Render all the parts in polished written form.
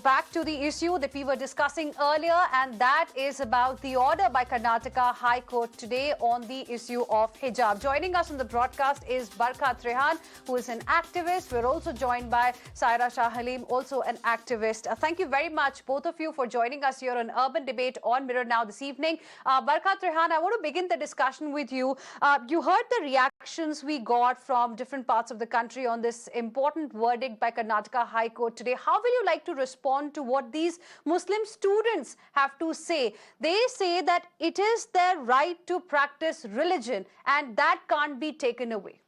Back to the issue that we were discussing earlier, and that is about the order by Karnataka High Court today on the issue of hijab. Joining us on the broadcast is Barkha Trehan, who is an activist. We're also joined by Saira Shah Halim, also an activist. Thank you very much, both of you, for joining us here on Urban Debate on Mirror Now this evening. Barkha Trehan, I want to begin the discussion with you. You heard the reactions we got from different parts of the country on this important verdict by Karnataka High Court today. How will you like to respond to what these Muslim students have to say? They say that it is their right to practice religion and that can't be taken away.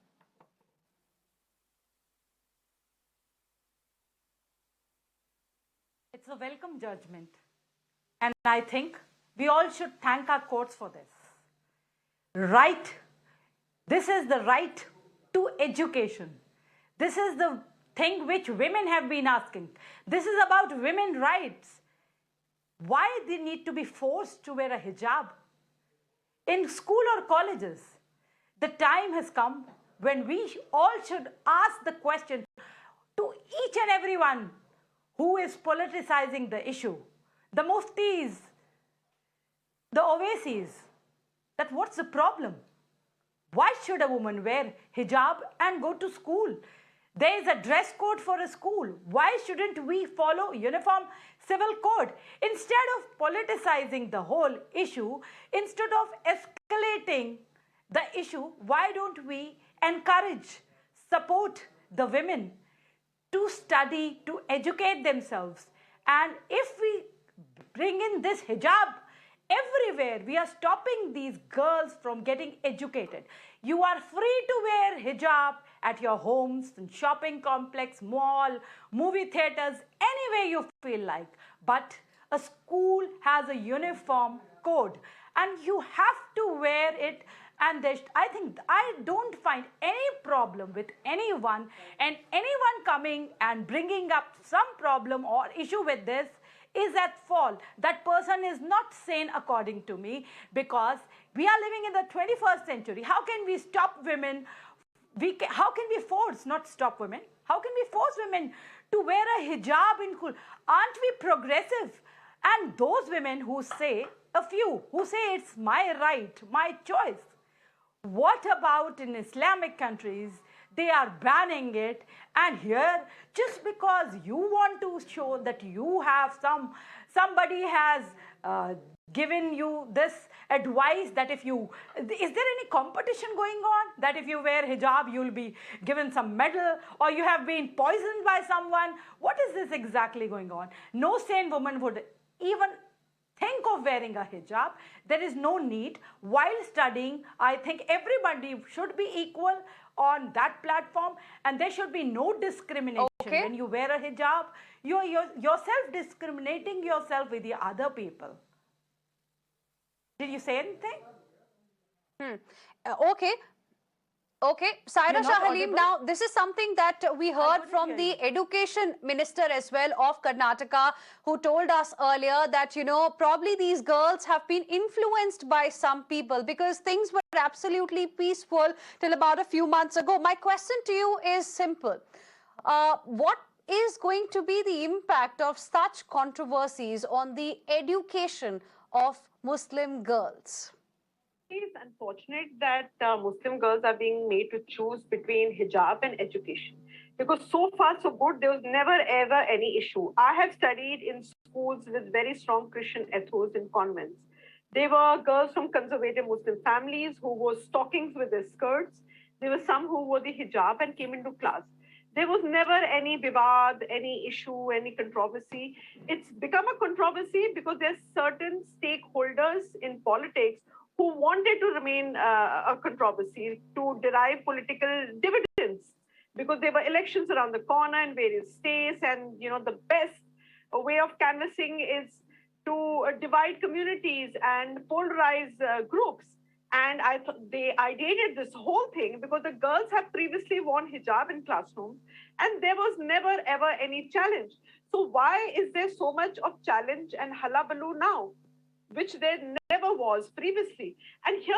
It's a welcome judgment, and I think we all should thank our courts for this. This is the right to education. This is the thing which women have been asking. This is about women's rights. Why they need to be forced to wear a hijab? In school or colleges, the time has come when we all should ask the question to each and everyone who is politicizing the issue, the muftis, the Owaisis, that what's the problem? Why should a woman wear hijab and go to school? There is a dress code for a school. Why shouldn't we follow uniform civil code? Instead of politicizing the whole issue, instead of escalating the issue, why don't we encourage, support the women to study, to educate themselves? And if we bring in this hijab everywhere, we are stopping these girls from getting educated. You are free to wear hijab at your homes, in shopping complex, mall, movie theaters, anywhere you feel like. But a school has a uniform code and you have to wear it. And I don't find any problem with anyone, and anyone coming and bringing up some problem or issue with this is at fault. That person is not sane according to me, because we are living in the 21st century. How can we stop women? How can we force, not stop women? How can we force women to wear a hijab in school? Aren't we progressive? And those women who say, a few who say it's my right, my choice. What about in Islamic countries? They are banning it, and here, just because you want to show that you have somebody has given you this advice that is there any competition going on? That if you wear hijab, you'll be given some medal, or you have been poisoned by someone? What is this exactly going on? No sane woman would even think of wearing a hijab. There is no need. While studying, I think everybody should be equal on that platform, and there should be no discrimination. Okay. When you wear a hijab, you're yourself discriminating yourself with the other people. Did you say anything? Okay, Saira Shah Halim, now this is something that we heard from the education minister as well of Karnataka, who told us earlier that, probably these girls have been influenced by some people, because things were absolutely peaceful till about a few months ago. My question to you is simple. What is going to be the impact of such controversies on the education of Muslim girls? It's unfortunate that Muslim girls are being made to choose between hijab and education, because so far so good. There was never ever any issue. I have studied in schools with very strong Christian ethos in convents. There were girls from conservative Muslim families who wore stockings with their skirts. There were some who wore the hijab and came into class. There was never any vivad, any issue, any controversy. It's become a controversy because there's certain stakeholders in politics who wanted to remain a controversy to derive political dividends, because there were elections around the corner in various states, and the best way of canvassing is to divide communities and polarize groups. And they ideated this whole thing because the girls have previously worn hijab in classrooms, and there was never ever any challenge. So why is there so much of challenge and hullabaloo now, which there never was previously? And here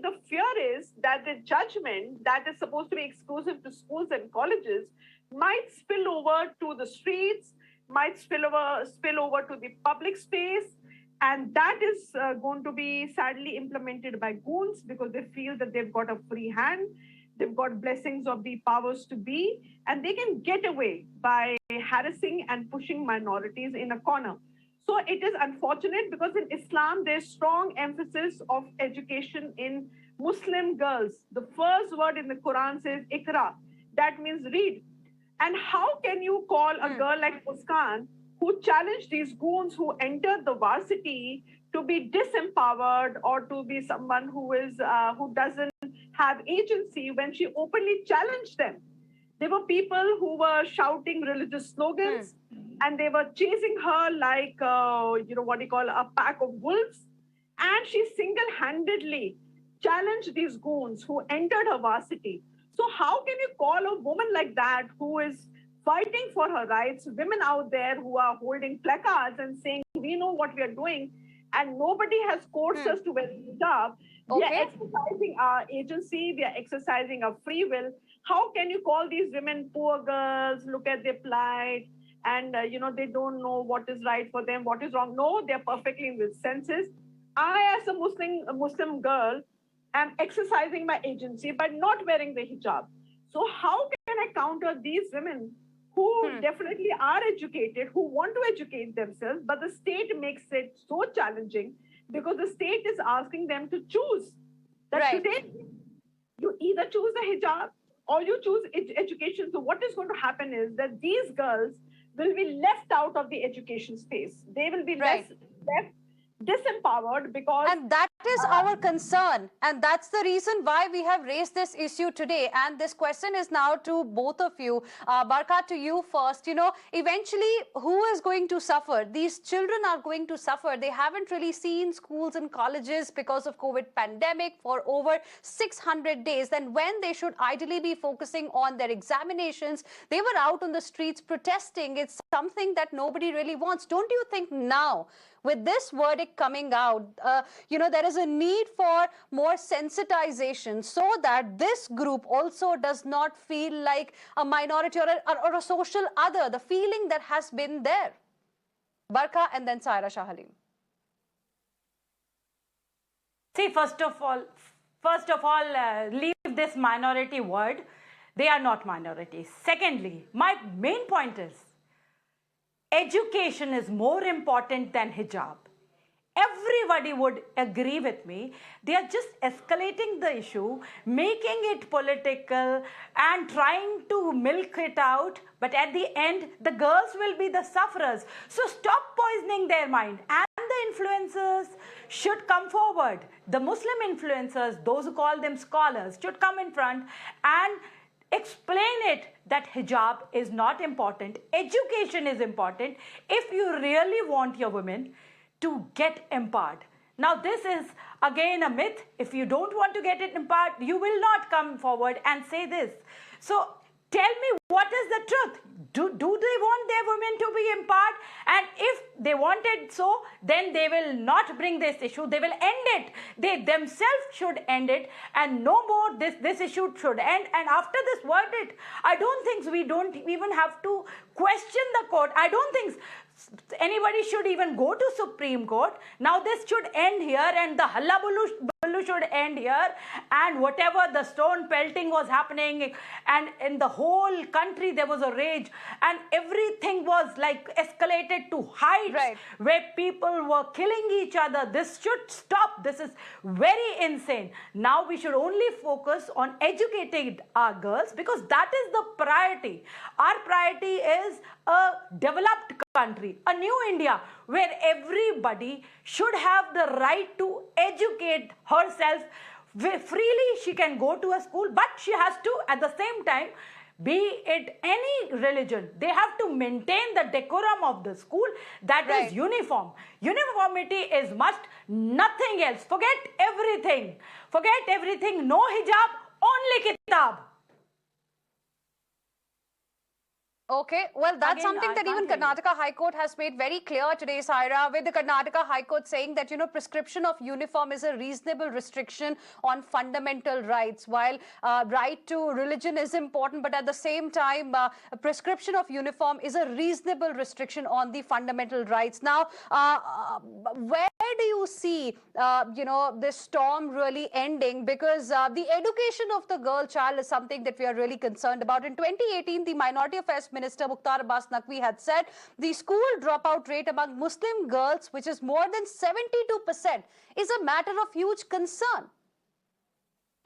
the fear is that the judgment that is supposed to be exclusive to schools and colleges might spill over to the streets, might spill over to the public space. And that is going to be sadly implemented by goons because they feel that they've got a free hand, they've got blessings of the powers to be, and they can get away by harassing and pushing minorities in a corner. So it is unfortunate because in Islam, there's strong emphasis of education in Muslim girls. The first word in the Quran says Ikra. That means read. And how can you call a girl like Muskan, who challenged these goons who entered the varsity, to be disempowered or to be someone who doesn't have agency when she openly challenged them? There were people who were shouting religious slogans, and they were chasing her like a pack of wolves. And she single-handedly challenged these goons who entered her varsity. So how can you call a woman like that, who is fighting for her rights, women out there who are holding placards and saying, we know what we are doing, and nobody has coerced us to wear hijab. We are exercising our agency, we are exercising our free will. How can you call these women poor girls, look at their plight, and they don't know what is right for them, what is wrong? No, they're perfectly in their senses. I, as a Muslim girl, am exercising my agency by not wearing the hijab. So how can I counter these women who definitely are educated, who want to educate themselves, but the state makes it so challenging because the state is asking them to choose. That today, you either choose the hijab or you choose education. So what is going to happen is that these girls will be left out of the education space. They will be left disempowered because... And that is our concern. And that's the reason why we have raised this issue today. And this question is now to both of you. Barkha, to you first. Eventually, who is going to suffer? These children are going to suffer. They haven't really seen schools and colleges because of COVID pandemic for over 600 days. Then when they should ideally be focusing on their examinations, they were out on the streets protesting. It's something that nobody really wants. Don't you think now, with this verdict coming out, there is a need for more sensitization so that this group also does not feel like a minority or a social other, the feeling that has been there? Barkha and then Saira Shah Halim. See, first of all, leave this minority word. They are not minorities. Secondly, my main point is, education is more important than hijab. Everybody would agree with me. They are just escalating the issue, making it political and trying to milk it out. But at the end, the girls will be the sufferers. So stop poisoning their mind. And the influencers should come forward. The Muslim influencers, those who call them scholars, should come in front and explain it that hijab is not important. Education is important if you really want your women to get empowered. Now, this is again a myth. If you don't want to get it empowered, you will not come forward and say this. So tell me, what is the truth? Do they want their women to be empowered? And if they want it so, then they will not bring this issue. They will end it. They themselves should end it, and no more this issue should end. And after this verdict, I don't think we don't even have to question the court. I don't think anybody should even go to Supreme Court. Now this should end here, and the hullabaloo should end here, and whatever the stone pelting was happening, and in the whole country there was a rage, and everything was like escalated to heights where people were killing each other. This should stop. This is very insane. Now we should only focus on educating our girls, because that is the priority. Our priority is a developed country, a new India, where everybody should have the right to educate herself freely. She can go to a school, but she has to, at the same time, be it any religion, they have to maintain the decorum of the school. That is uniform. Uniformity is must, nothing else. Forget everything. Forget everything. No hijab, only kitab. Okay, well, that's Again, something I that even can't hear Karnataka High Court has made very clear today, Saira, with the Karnataka High Court saying that, prescription of uniform is a reasonable restriction on fundamental rights. While right to religion is important, but at the same time, a prescription of uniform is a reasonable restriction on the fundamental rights. Now, where do you see, this storm really ending? Because the education of the girl child is something that we are really concerned about. In 2018, the Minority Affairs Minister Mukhtar Abbas Naqvi had said the school dropout rate among Muslim girls, which is more than 72%, is a matter of huge concern.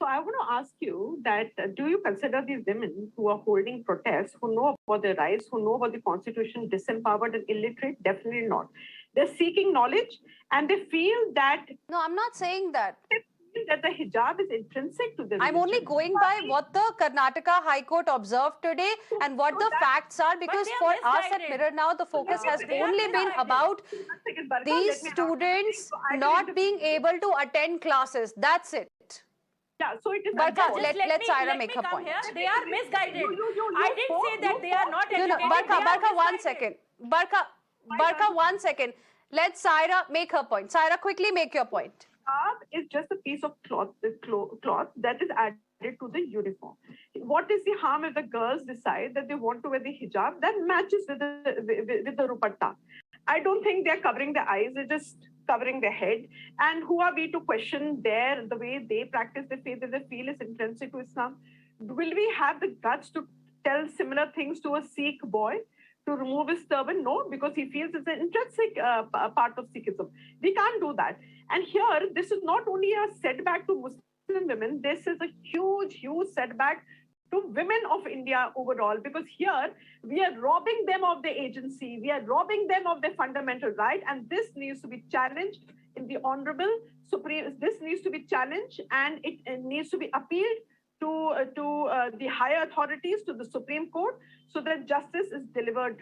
So I want to ask you that do you consider these women who are holding protests, who know about their rights, who know about the constitution, disempowered and illiterate? Definitely not. They're seeking knowledge and they feel that... No, I'm not saying that. They feel that the hijab is intrinsic to the religion. I'm only going by what the Karnataka High Court observed today and what the facts are, because for us at Mirror Now, the focus has only been about these students not being able to attend classes. That's it. Yeah, so it is... Barkha, let Saira make her point. Here. They are misguided. I didn't say that they are not educated. Barkha, 1 second. Barkha, 1 second. Let Saira make her point. Saira, quickly make your point. Hijab is just a piece of cloth that is added to the uniform. What is the harm if the girls decide that they want to wear the hijab that matches with the dupatta? I don't think they're covering their eyes, they're just covering their head. And who are we to question the way they practice the faith that they feel is intrinsic to Islam? Will we have the guts to tell similar things to a Sikh boy to remove his turban? No, because he feels it's an intrinsic part of Sikhism. We can't do that. And here, this is not only a setback to Muslim women, this is a huge, huge setback to women of India overall, because here we are robbing them of their agency, we are robbing them of their fundamental right, and this needs to be challenged in the Honorable Supreme. This needs to be challenged, and it needs to be appealed to the higher authorities, to the Supreme Court, so that justice is delivered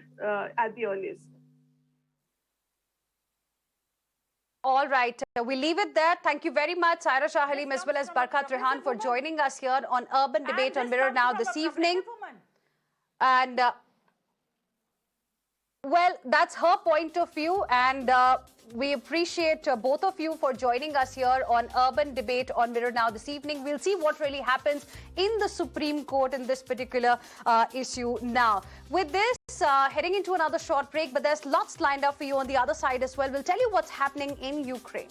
at the earliest. All right, we'll leave it there. Thank you very much, Saira Shah Halim, as well as Barkha Trehan, for joining us here on Urban Debate on Mirror Now this evening. And, well, that's her point of view, and we appreciate both of you for joining us here on Urban Debate on Mirror Now this evening. We'll see what really happens in the Supreme Court in this particular issue now. With this, heading into another short break, but there's lots lined up for you on the other side as well. We'll tell you what's happening in Ukraine.